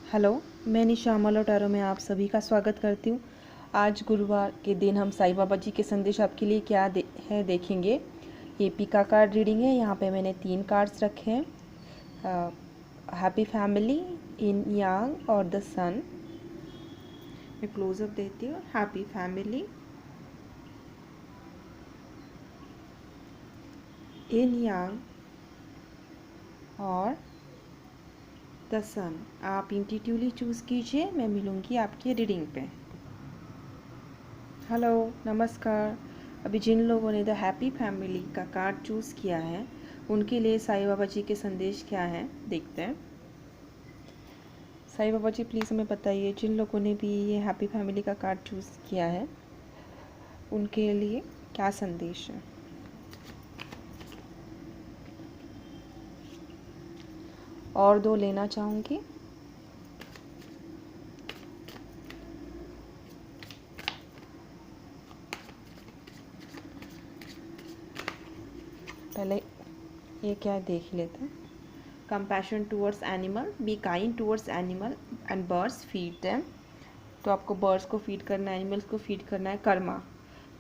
Hello, मैं निशा मलोटारो में आप सभी का स्वागत करती हूँ। आज गुरुवार के दिन हम साईं बाबा जी के संदेश आपके लिए क्या देखेंगे। ये पिका कार्ड रीडिंग है। यहाँ पे मैंने 3 कार्ड्स रखे हैं, हैप्पी फैमिली, इन यांग और द सन। मैं क्लोजअप देती हूँ। हैप्पी फैमिली, इन यांग और द सन। आप इंट्यूटिवली चूज़ कीजिए। मैं मिलूँगी आपकी रीडिंग पे। हेलो, नमस्कार। अभी जिन लोगों ने द हैप्पी फैमिली का कार्ड चूज़ किया है उनके लिए साईं बाबा जी के संदेश क्या हैं, देखते हैं। साईं बाबा जी प्लीज़ हमें बताइए, जिन लोगों ने भी ये हैप्पी फैमिली का कार्ड चूज़ किया है उनके लिए क्या संदेश है। और 2 लेना चाहूँगी। पहले ये क्या देख लेते हैं। Compassion towards animal, be kind towards animal and birds, feed them. तो आपको बर्ड्स को फीड करना है, एनिमल्स को फीड करना है।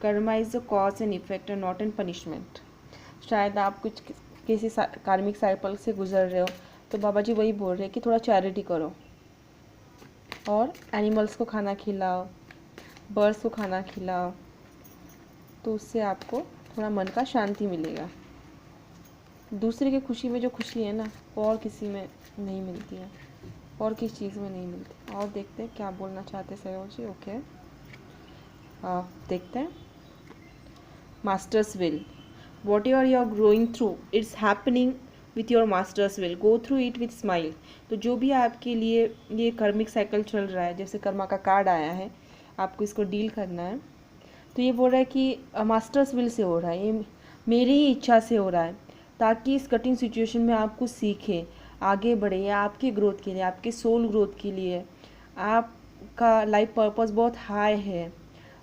Karma is the cause and effect and not an punishment. शायद आप कुछ किसी कार्मिक साइकिल से गुजर रहे हो, तो बाबा जी वही बोल रहे हैं कि थोड़ा चैरिटी करो और एनिमल्स को खाना खिलाओ, बर्ड्स को खाना खिलाओ, तो उससे आपको थोड़ा मन का शांति मिलेगा। दूसरे की खुशी में जो खुशी है ना, वो और किसी में नहीं मिलती है, और किस चीज़ में नहीं मिलती। और देखते हैं क्या बोलना चाहते सहयोग जी। ओके, देखते हैं। Masters will, whatever you are growing through, it's happening with your masters will, go through it with smile. तो जो भी आपके लिए ये कर्मिक साइकिल चल रहा है, जैसे कर्मा का कार्ड आया है, आपको इसको डील करना है। तो ये बोल रहा है कि मास्टर्स विल से हो रहा है, ये मेरी ही इच्छा से हो रहा है, ताकि इस कठिन सिचुएशन में आप कुछ सीखें, आगे बढ़े, या आपके ग्रोथ के लिए, आपके सोल ग्रोथ के लिए। आपका लाइफ पर्पस बहुत हाई है,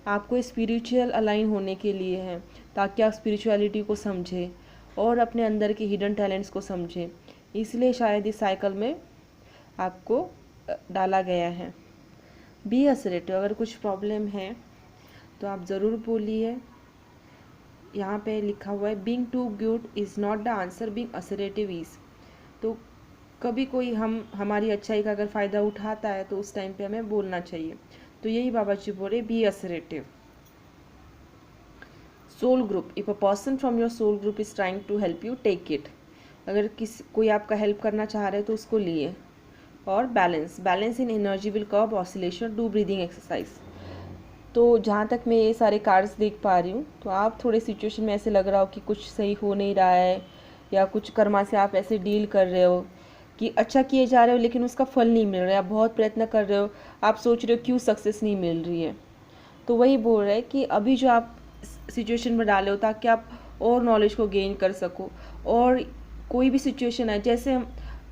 आपको स्पिरिचुअल अलाइन होने के लिए है, ताकि आप स्पिरिचुअलिटी को समझें और अपने अंदर के हिडन टैलेंट्स को समझें। इसलिए शायद इस साइकिल में आपको डाला गया है। बी असरेटिव, अगर कुछ प्रॉब्लम है तो आप ज़रूर बोलिए। यहाँ पे लिखा हुआ है being too good is not the answer, being assertive is. तो कभी कोई हमारी अच्छाई का अगर फ़ायदा उठाता है तो उस टाइम पे हमें बोलना चाहिए। तो यही बाबा जी बोले, be assertive. Soul group, if a person from your soul group is trying to help you, take it. अगर कोई आपका हेल्प करना चाह रहे है तो उसको लिए। और balance in energy will curb oscillation, do breathing exercise. तो जहाँ तक मैं ये सारे कार्ड्स देख पा रही हूँ, तो आप थोड़े सिचुएशन में ऐसे लग रहा हो कि कुछ सही हो नहीं रहा है, या कुछ कर्मा से आप ऐसे डील कर रहे हो कि अच्छा किए जा रहे हो लेकिन उसका फल नहीं मिल रहा है। आप बहुत प्रयत्न कर रहे हो, आप सोच रहे हो क्यों सक्सेस नहीं मिल रही है। तो वही बोल रहे हैं कि अभी जो आप सिचुएशन में डाले हो, ताकि आप और नॉलेज को गेन कर सको। और कोई भी सिचुएशन है, जैसे हम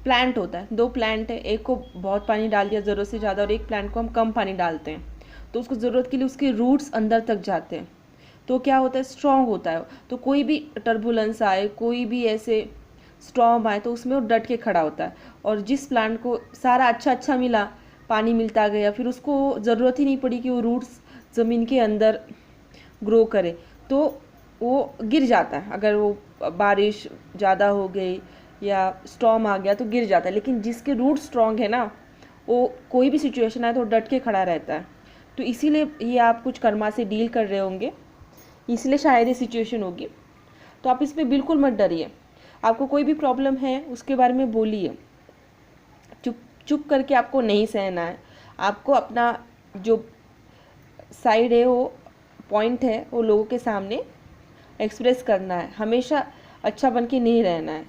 प्लांट होता है, 2 प्लांट है, एक को बहुत पानी डाल दिया ज़रूरत से ज़्यादा, और एक प्लांट को हम कम पानी डालते हैं, तो उसको ज़रूरत के लिए उसके रूट्स अंदर तक जाते हैं, तो क्या होता है, स्ट्रॉन्ग होता है। तो कोई भी टर्बुलेंस आए, कोई भी ऐसे स्टॉर्म आए, तो उसमें वो डट के खड़ा होता है। और जिस प्लांट को सारा अच्छा मिला, पानी मिलता गया, फिर उसको ज़रूरत ही नहीं पड़ी कि वो रूट्स ज़मीन के अंदर ग्रो करे, तो वो गिर जाता है। अगर वो बारिश ज़्यादा हो गई या स्टॉर्म आ गया तो गिर जाता है। लेकिन जिसके रूट स्ट्रॉन्ग है ना, वो कोई भी सिचुएशन आए तो डट के खड़ा रहता है। तो इसीलिए ये आप कुछ कर्मा से डील कर रहे होंगे, इसलिए शायद ये सिचुएशन होगी। तो आप इसमें बिल्कुल मत डरिए। आपको कोई भी प्रॉब्लम है उसके बारे में बोलिए, चुप चुप करके आपको नहीं सहना है। आपको अपना जो साइड है, वो पॉइंट है, वो लोगों के सामने एक्सप्रेस करना है। हमेशा अच्छा बन के नहीं रहना है।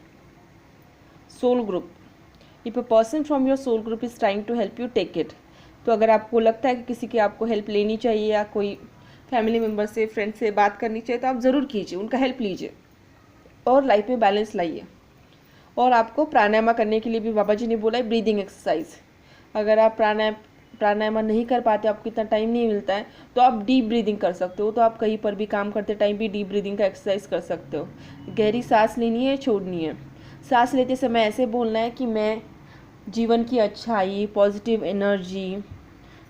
Soul group, if a person from your soul group is trying to help you, take it. तो अगर आपको लगता है कि किसी की आपको हेल्प लेनी चाहिए, या कोई फैमिली मेम्बर से, फ्रेंड से बात करनी चाहिए, तो आप ज़रूर कीजिए, उनका हेल्प लीजिए और लाइफ में बैलेंस लाइए। और आपको प्राणायाम करने के लिए भी बाबा जी ने बोला है, ब्रीदिंग एक्सरसाइज। अगर आप प्राणायाम नहीं कर पाते, आपको इतना टाइम नहीं मिलता है, तो आप डीप ब्रीदिंग कर सकते हो। तो आप कहीं पर भी काम करते टाइम भी डीप ब्रीदिंग का एक्सरसाइज कर सकते हो। गहरी सांस लेनी है, छोड़नी है। सांस लेते समय ऐसे बोलना है कि मैं जीवन की अच्छाई, पॉजिटिव एनर्जी,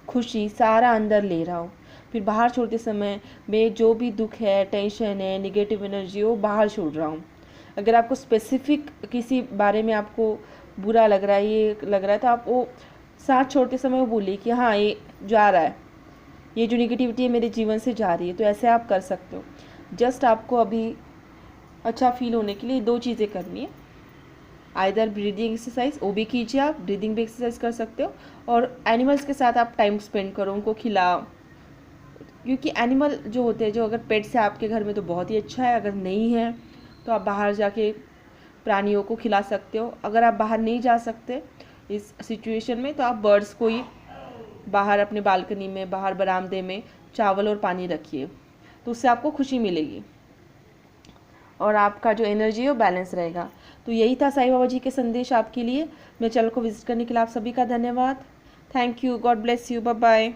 खुशी सारा अंदर ले रहा हूँ। फिर बाहर छोड़ते समय मैं जो भी दुख है, टेंशन है, निगेटिव एनर्जी वो बाहर छोड़ रहा हूँ। अगर आपको स्पेसिफिक किसी बारे में आपको बुरा लग रहा है, ये लग रहा है, तो आप वो साथ छोड़ते समय वो बोलिए कि हाँ ये जा रहा है, ये जो निगेटिविटी है मेरे जीवन से जा रही है। तो ऐसे आप कर सकते हो। जस्ट आपको अभी अच्छा फील होने के लिए 2 चीज़ें करनी है। आइदर ब्रीदिंग एक्सरसाइज, वो भी कीजिए, आप ब्रीदिंग भी एक्सरसाइज कर सकते हो, और एनिमल्स के साथ आप टाइम स्पेंड करो, उनको खिलाओ। क्योंकि एनिमल जो होते हैं, जो अगर पेट्स है आपके घर में तो बहुत ही अच्छा है, अगर नहीं है तो आप बाहर जाके प्राणियों को खिला सकते हो। अगर आप बाहर नहीं जा सकते इस सिचुएशन में, तो आप बर्ड्स को ही बाहर अपने बालकनी में, बाहर बरामदे में चावल और पानी रखिए, तो उससे आपको खुशी मिलेगी और आपका जो एनर्जी है वो बैलेंस रहेगा। तो यही था साईं बाबा जी के संदेश आपके लिए। मेरे चैनल को विजिट करने के लिए आप सभी का धन्यवाद। Thank you, God bless you, bye bye.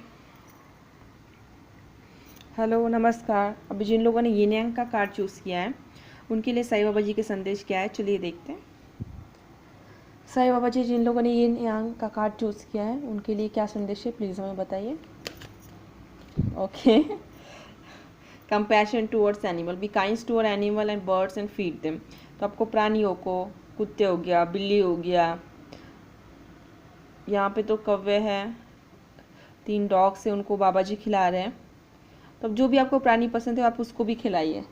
Hello, नमस्कार। अभी जिन लोगों ने यिन यांग का कार्ड चूज़ किया है उनके लिए साईं बाबा जी के संदेश क्या है, चलिए देखते हैं। साईं बाबा जी, जिन लोगों ने यिन यांग का कार्ड चूज़ किया है उनके लिए क्या संदेश है, प्लीज़ हमें बताइए। Okay. Compassion towards animal, be kind toward animal and birds and feed them. तो आपको प्राणियों को, कुत्ते हो गया, बिल्ली हो गया, यहाँ पे तो कौवे हैं, 3 डॉग्स हैं, उनको बाबा जी खिला रहे हैं। तो जो भी आपको प्राणी पसंद है आप उसको भी खिलाइए।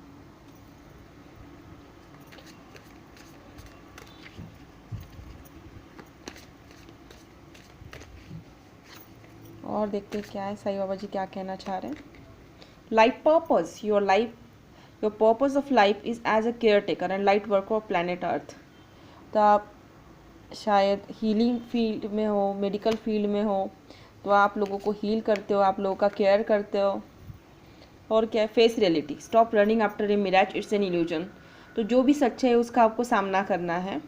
और देखते हैं क्या है, साईं बाबा जी क्या कहना चाह रहे हैं। Life purpose, your purpose of life is as a caretaker and light worker of planet Earth. तो आप शायद हीलिंग फील्ड में हो, मेडिकल फील्ड में हो, तो आप लोगों को हील करते हो, आप लोगों का केयर करते हो। और क्या है, face reality, stop running after a mirage, it's an illusion. तो जो भी सच्चा है उसका आपको सामना करना है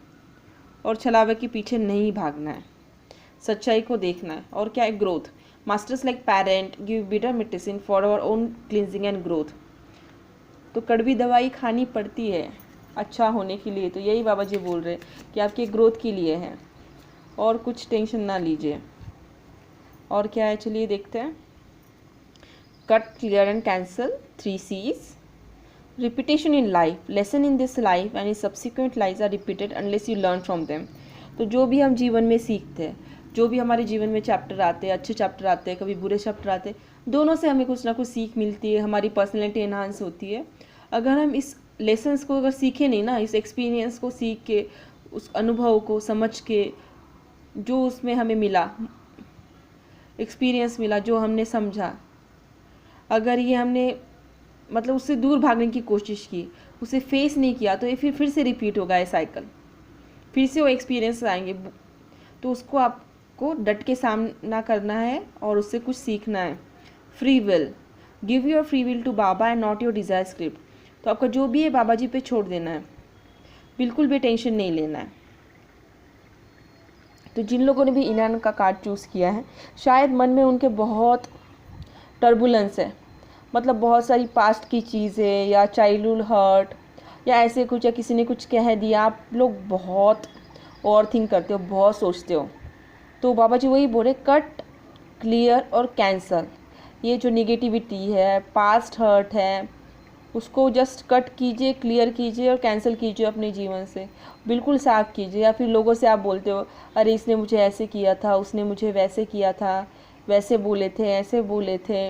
और छलावे के पीछे नहीं भागना है, सच्चाई को देखना है। और क्या है, growth, masters like parent give bitter medicine for our own cleansing and growth. तो कड़वी दवाई खानी पड़ती है अच्छा होने के लिए। तो यही बाबा जी बोल रहे हैं कि आपके ग्रोथ के लिए है, और कुछ टेंशन ना लीजिए। और क्या है, चलिए देखते हैं। Cut, clear and cancel, 3 C's। Repetition in life, lesson in this life and in subsequent life are repeated unless you learn from them. तो जो भी हम जीवन में सीखते हैं, जो भी हमारे जीवन में चैप्टर आते हैं, अच्छे चैप्टर आते हैं, कभी बुरे चैप्टर आते हैं, दोनों से हमें कुछ ना कुछ सीख मिलती है, हमारी पर्सनैलिटी एनहांस होती है। अगर हम इस लेसन्स को अगर सीखे नहीं ना, इस एक्सपीरियंस को सीख के, उस अनुभव को समझ के, जो उसमें हमें मिला, एक्सपीरियंस मिला, जो हमने समझा, अगर ये हमने मतलब उससे दूर भागने की कोशिश की, उसे फेस नहीं किया, तो ये फिर से रिपीट होगा ये साइकिल, फिर से वो एक्सपीरियंस आएंगे। तो उसको आपको डट के सामना करना है और उससे कुछ सीखना है। Free will, give your free will to Baba and not your desire script. तो आपका जो भी है बाबा जी पे छोड़ देना है, बिल्कुल भी टेंशन नहीं लेना है। तो जिन लोगों ने भी इनान का कार्ड चूज़ किया है, शायद मन में उनके बहुत टर्बुलेंस है, मतलब बहुत सारी पास्ट की चीज़ें या चाइल्डहुड हर्ट या ऐसे कुछ, या किसी ने कुछ कह दिया, आप लोग बहुत ओवर थिंक करते हो, बहुत सोचते हो। तो बाबा जी वही बोले, कट, क्लियर और कैंसल। ये जो निगेटिविटी है, पास्ट हर्ट है, उसको जस्ट कट कीजिए, क्लियर कीजिए और कैंसिल कीजिए अपने जीवन से, बिल्कुल साफ कीजिए। या फिर लोगों से आप बोलते हो, अरे इसने मुझे ऐसे किया था, उसने मुझे वैसे किया था, वैसे बोले थे, ऐसे बोले थे।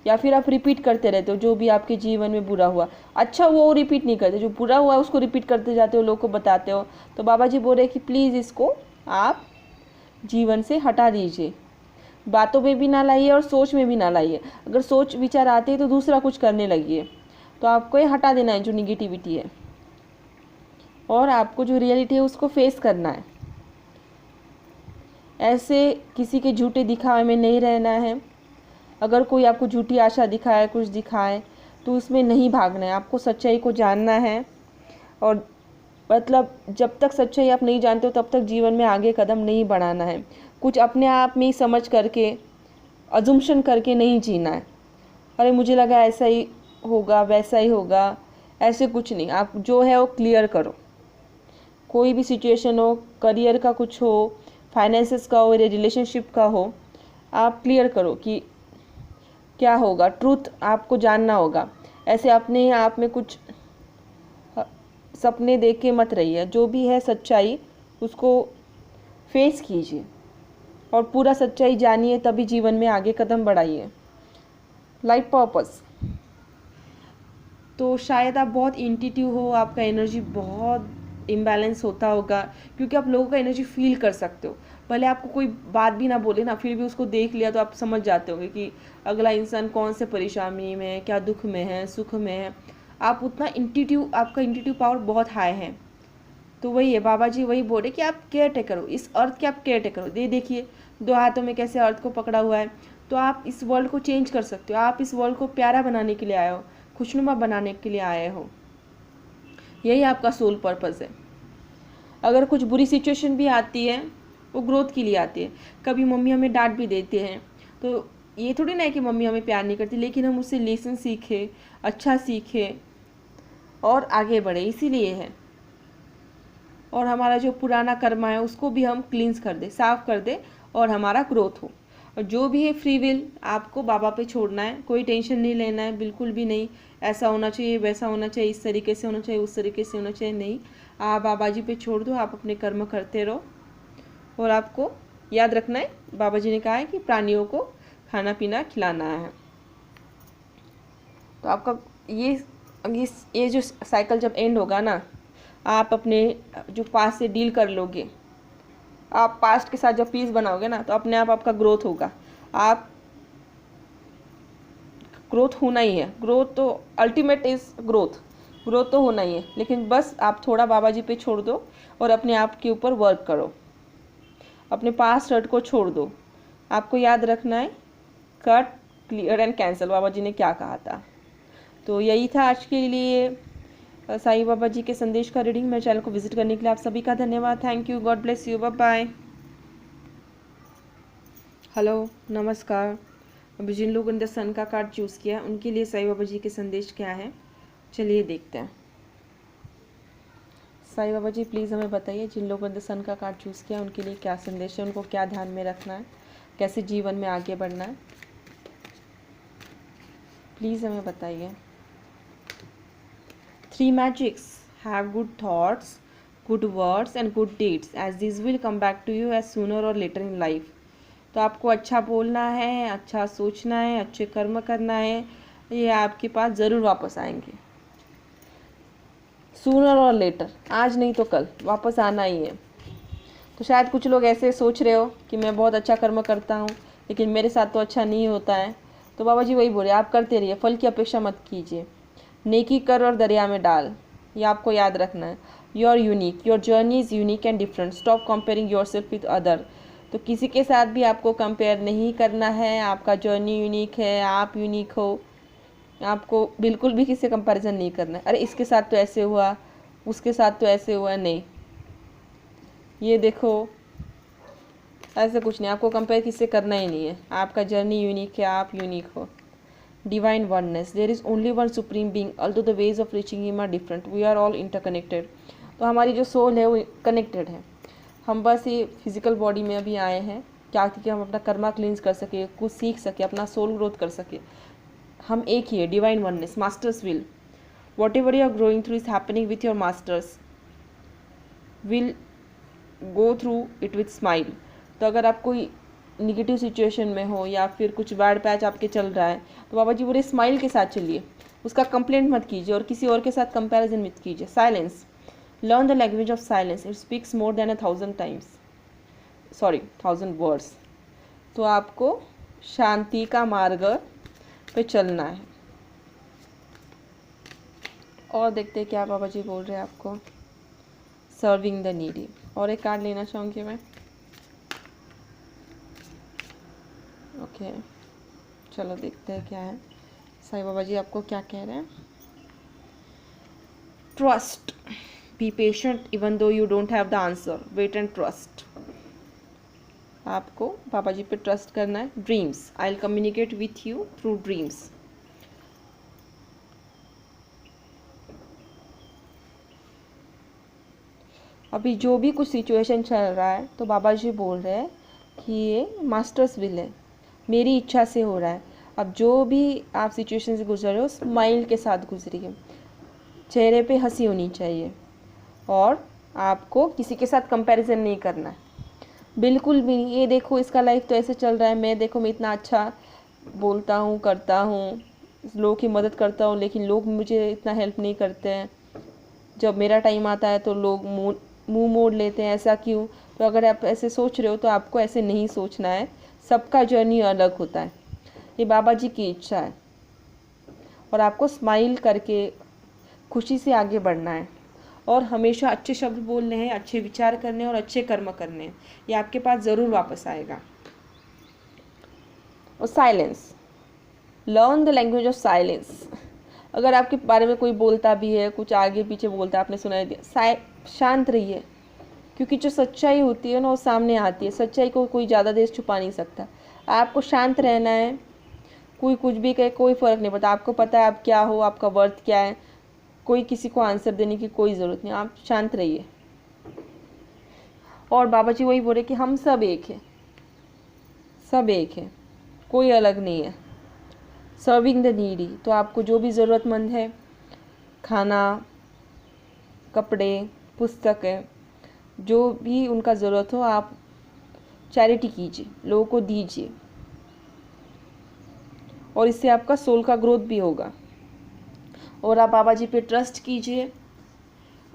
या फिर आप रिपीट करते रहते हो जो भी आपके जीवन में बुरा हुआ, अच्छा वो रिपीट नहीं करते, जो बुरा हुआ उसको रिपीट करते जाते हो, लोगों को बताते हो। तो बाबा जी बोल रहे कि प्लीज़ इसको आप जीवन से हटा दीजिए, बातों में भी ना लाइए और सोच में भी ना लाइए। अगर सोच विचार आते हैं तो दूसरा कुछ करने लगिए। तो आपको ये हटा देना है जो निगेटिविटी है, और आपको जो रियलिटी है उसको फेस करना है। ऐसे किसी के झूठे दिखावे में नहीं रहना है। अगर कोई आपको झूठी आशा दिखाए, कुछ दिखाए, तो उसमें नहीं भागना है, आपको सच्चाई को जानना है। और मतलब जब तक सच्चाई आप नहीं जानते हो तब तक जीवन में आगे कदम नहीं बढ़ाना है। कुछ अपने आप में ही समझ करके, अजम्पशन करके नहीं जीना है, अरे मुझे लगा ऐसा ही होगा, वैसा ही होगा, ऐसे कुछ नहीं। आप जो है वो क्लियर करो। कोई भी सिचुएशन हो, करियर का कुछ हो, फाइनेंसेस का हो या रिलेशनशिप का हो, आप क्लियर करो कि क्या होगा, ट्रूथ आपको जानना होगा। ऐसे अपने आप में कुछ सपने देख के मत रहिए, जो भी है सच्चाई उसको फेस कीजिए और पूरा सच्चाई जानिए, तभी जीवन में आगे कदम बढ़ाइए। लाइफ पर्पस, तो शायद आप बहुत इंट्यूटिव हो, आपका एनर्जी बहुत इम्बैलेंस होता होगा, क्योंकि आप लोगों का एनर्जी फील कर सकते हो। भले आपको कोई बात भी ना बोले ना, फिर भी उसको देख लिया तो आप समझ जाते होंगे कि अगला इंसान कौन से परेशानी में है, क्या दुख में है, सुख में है। आप उतना इंट्यूटिव, आपका इंट्यूटिव पावर बहुत हाई है। तो वही है, बाबा जी वही बोल रहे कि आप केयर टेकर हो, इस अर्थ के आप केयर टेकर हो। ये देखिए 2 हाथों में कैसे अर्थ को पकड़ा हुआ है। तो आप इस वर्ल्ड को चेंज कर सकते हो, आप इस वर्ल्ड को प्यारा बनाने के लिए आए हो, खुशनुमा बनाने के लिए आए हो। यही आपका सोल पर्पस है। अगर कुछ बुरी सिचुएशन भी आती है, वो ग्रोथ के लिए आती है। कभी मम्मी हमें डांट भी देते हैं, तो ये थोड़ी ना है कि मम्मी हमें प्यार नहीं करती, लेकिन हम उससे लेसन सीखे, अच्छा सीखे और आगे बढ़े, इसीलिए है। और हमारा जो पुराना कर्मा है उसको भी हम क्लींस कर दे, साफ कर दे, और हमारा ग्रोथ हो। और जो भी है फ्री विल आपको बाबा पे छोड़ना है, कोई टेंशन नहीं लेना है, बिल्कुल भी नहीं ऐसा होना चाहिए, वैसा होना चाहिए, इस तरीके से होना चाहिए, उस तरीके से होना चाहिए, नहीं। आप बाबा जी पे छोड़ दो, आप अपने कर्म करते रहो। और आपको याद रखना है, बाबा जी ने कहा है कि प्राणियों को खाना पीना खिलाना है। तो आपका ये जो साइकिल जब एंड होगा ना, आप अपने जो पास्ट से डील कर लोगे, आप पास्ट के साथ जब पीस बनाओगे ना, तो अपने आप आपका ग्रोथ होगा। आप ग्रोथ होना ही है, ग्रोथ तो अल्टीमेट इज ग्रोथ, ग्रोथ तो होना ही है। लेकिन बस आप थोड़ा बाबा जी पे छोड़ दो और अपने आप के ऊपर वर्क करो, अपने पास्ट हर्ट को छोड़ दो। आपको याद रखना है, कट, क्लियर एंड कैंसिल, बाबा जी ने क्या कहा था। तो यही था आज के लिए साईं बाबा जी के संदेश का रीडिंग। मेरे चैनल को विजिट करने के लिए आप सभी का धन्यवाद। Thank you, God bless you, bye bye. Hello, नमस्कार। अभी जिन लोगों ने सन का कार्ड चूज़ किया उनके लिए साईं बाबा जी के संदेश क्या है, चलिए देखते हैं। साईं बाबा जी प्लीज़ हमें बताइए, जिन लोगों ने सन का कार्ड चूज़ किया उनके लिए क्या संदेश है, उनको क्या ध्यान में रखना है, कैसे जीवन में आगे बढ़ना है, प्लीज़ हमें बताइए। 3 magics, have good thoughts, good words and good deeds, as these will come back to you as sooner or later in life। तो आपको अच्छा बोलना है, अच्छा सोचना है, अच्छे कर्म करना है, ये आपके पास ज़रूर वापस आएंगे। सूनर और लेटर, आज नहीं तो कल वापस आना ही है। तो शायद कुछ लोग ऐसे सोच रहे हो कि मैं बहुत अच्छा कर्म करता हूँ लेकिन मेरे साथ तो अच्छा नहीं होता है। तो बाबा जी वही बोले, आप करते रहिए, फल की अपेक्षा मत कीजिए। नेकी कर और दरिया में डाल, ये आपको याद रखना है। You are unique, your journey is unique and different, stop comparing yourself with other. तो किसी के साथ भी आपको कंपेयर नहीं करना है, आपका जर्नी यूनिक है, आप यूनिक हो, आपको बिल्कुल भी किसी से कंपैरिजन नहीं करना है। अरे इसके साथ तो ऐसे हुआ, उसके साथ तो ऐसे हुआ, नहीं, ये देखो, ऐसे कुछ नहीं, आपको कंपेयर किससे करना ही नहीं है। आपका जर्नी यूनिक है, आप यूनिक हो। Divine oneness, there is only one supreme being although the ways of reaching him are different, we are all interconnected. तो हमारी जो सोल है वो कनेक्टेड है। हम बस ये फिजिकल बॉडी में अभी आए हैं क्या कि हम अपना कर्मा क्लींस कर सके, कुछ सीख सके, अपना सोल ग्रोथ कर सके। हम एक ही है, divine oneness, masters will. Whatever you are growing through is happening with your masters will go through it with smile. तो अगर आप कोई निगेटिव सिचुएशन में हो या फिर कुछ बैड पैच आपके चल रहा है, तो बाबा जी बोले स्माइल के साथ चलिए, उसका कंप्लेंट मत कीजिए और किसी और के साथ कंपैरिजन मत कीजिए। Silence, learn the language of silence, it speaks more than 1,000 words. तो आपको शांति का मार्ग पे चलना है। और देखते हैं क्या बाबा जी बोल रहे हैं आपको। सर्विंग द नीडी, और एक कार्ड लेना चाहूँगी मैं। ओके, चलो देखते हैं क्या है, साईं बाबा जी आपको क्या कह रहे हैं। Trust, be patient even though you don't have the answer, wait and trust. आपको बाबा जी पे ट्रस्ट करना है। Dreams, I will communicate with you through dreams. अभी जो भी कुछ सिचुएशन चल रहा है तो बाबा जी बोल रहे हैं कि ये मास्टर्स विल है, मेरी इच्छा से हो रहा है। अब जो भी आप सिचुएशन से गुजर रहे हो स्माइल के साथ गुजरिए, चेहरे पे हंसी होनी चाहिए और आपको किसी के साथ कंपैरिजन नहीं करना है, बिल्कुल भी नहीं। ये देखो इसका लाइफ तो ऐसे चल रहा है, मैं देखो मैं इतना अच्छा बोलता हूँ, करता हूँ, लोगों की मदद करता हूँ, लेकिन लोग मुझे इतना हेल्प नहीं करते हैं। जब मेरा टाइम आता है तो लोग मुंह मोड़ लेते हैं, ऐसा क्यों? तो अगर आप ऐसे सोच रहे हो तो आपको ऐसे नहीं सोचना है। सबका जर्नी अलग होता है, ये बाबा जी की इच्छा है और आपको स्माइल करके खुशी से आगे बढ़ना है और हमेशा अच्छे शब्द बोलने हैं, अच्छे विचार करने हैं और अच्छे कर्म करने हैं। ये आपके पास ज़रूर वापस आएगा। और silence, learn the language of silence. अगर आपके बारे में कोई बोलता भी है, कुछ आगे पीछे बोलता है, आपने सुनाई दिया, शांत रहिए, क्योंकि जो सच्चाई होती है ना वो सामने आती है। सच्चाई को कोई ज़्यादा देर छुपा नहीं सकता। आपको शांत रहना है, कोई कुछ भी कहे कोई फ़र्क नहीं पड़ता। आपको पता है आप क्या हो, आपका वर्थ क्या है, कोई किसी को आंसर देने की कोई ज़रूरत नहीं, आप शांत रहिए। और बाबा जी वही बोले कि हम सब एक हैं, सब एक है, कोई अलग नहीं है। सर्विंग द नीडी, तो आपको जो भी ज़रूरतमंद है, खाना, कपड़े, पुस्तकें, जो भी उनका ज़रूरत हो, आप चैरिटी कीजिए, लोगों को दीजिए और इससे आपका सोल का ग्रोथ भी होगा। और आप बाबा जी पे ट्रस्ट कीजिए।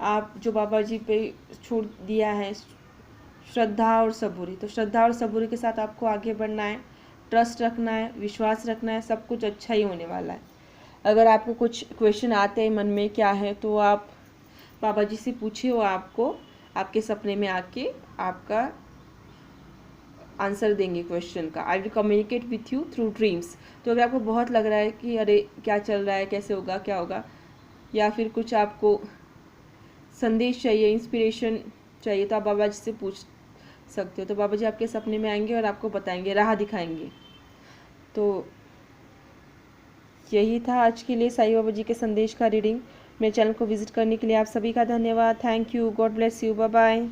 आप जो बाबा जी पे छोड़ दिया है, श्रद्धा और सबूरी, तो श्रद्धा और सबूरी के साथ आपको आगे बढ़ना है, ट्रस्ट रखना है, विश्वास रखना है, सब कुछ अच्छा ही होने वाला है। अगर आपको कुछ क्वेश्चन आते हैं मन में क्या है तो आप बाबा जी से पूछिए, वो आपको आपके सपने में आके आपका आंसर देंगे क्वेश्चन का। आई will communicate with you through dreams. तो अगर आपको बहुत लग रहा है कि अरे क्या चल रहा है, कैसे होगा, क्या होगा, या फिर कुछ आपको संदेश चाहिए, इंस्पिरेशन चाहिए, तो आप बाबा जी से पूछ सकते हो। तो बाबा जी आपके सपने में आएंगे और आपको बताएंगे, राह दिखाएंगे। तो यही था आज के लिए साईं बाबा जी के संदेश का रीडिंग। मेरे चैनल को विजिट करने के लिए आप सभी का धन्यवाद। Thank you, God bless you, bye bye.